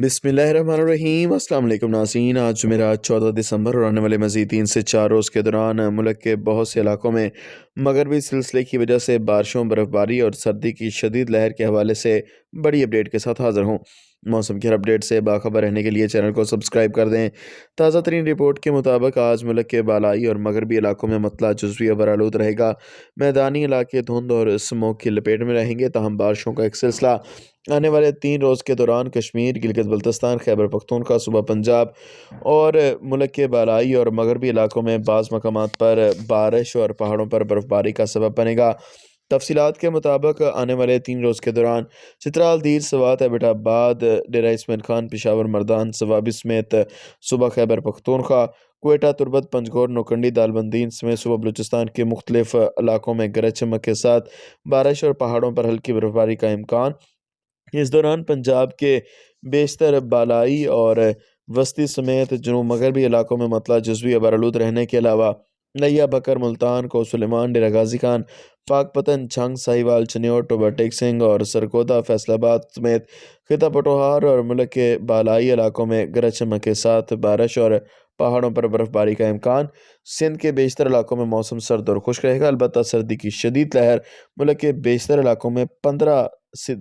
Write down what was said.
बिस्मिल्लाहिर्रहमानिर्रहीम। अस्सलाम वालेकुम नाज़रीन। आज जुमेरात 14 दिसंबर और आने वाले मज़ीद 3 से 4 रोज़ के दौरान मुल्क के बहुत से इलाकों में मगरबी सिलसिले की वजह से बारिशों, बर्फ़बारी और सर्दी की शदीद लहर के हवाले से बड़ी अपडेट के साथ हाज़िर हूँ। मौसम की हर अपडेट से बाखबर रहने के लिए चैनल को सब्सक्राइब कर दें। ताज़ा तरीन रिपोर्ट के मुताबिक आज मुल्क के बालाई और मगरबी इलाकों में मतला जुज़वी अबरालूद रहेगा। मैदानी इलाके धुंध और स्मोक की लपेट में रहेंगे, ताहम बारिशों का एक सिलसिला आने वाले 3 रोज़ के दौरान कश्मीर, गिलगित बल्तिस्तान, खैबर पख्तूनख्वा, सूबा पंजाब और मुल्क के बालाई और मगरबी इलाकों में बाज़ मकामात पर बारिश और पहाड़ों पर बर्फ़बारी का सबब बनेगा। तफसीलात के मुताबिक आने वाले 3 रोज़ के दौरान चित्राल, दीर, सवात, एबटाबाद, डेरा इस्माइल खान, पेशावर, मर्दान, सवाबी समेत सूबा खैबर पख्तूनख्वा, क्वेटा, तुर्बत, पंजगोर, नोकंडी, दालबंदीन समेत सूबा बलूचिस्तान के मुख्तलिफ इलाकों में गरज चमक के साथ बारिश और पहाड़ों पर हल्की बर्फ़बारी का इम्कान। इस दौरान पंजाब के बेशतर बालाई और वस्ती समेत जुनूब मगरबी इलाकों में मतला जुज़वी अबरालूद रहने के अलावा नैया बकर, मुल्तान, कोसुलेमान, डेरा गाजी खान, पाकपतन, छंग, साहिवाल, चनियोट, टोबा टेक सिंह और सरगोदा, फैसलाबाद समेत खिता पटोहार और मुल्क के बालाई इलाकों में गरज चमक के साथ बारिश और पहाड़ों पर बर्फ़बारी का इम्कान। सिंध के बेशतर इलाकों में मौसम सर्द और खुश्क रहेगा, अलबत्ता सर्दी की शदीद लहर मुल्क के बेशतर इलाकों में 15 से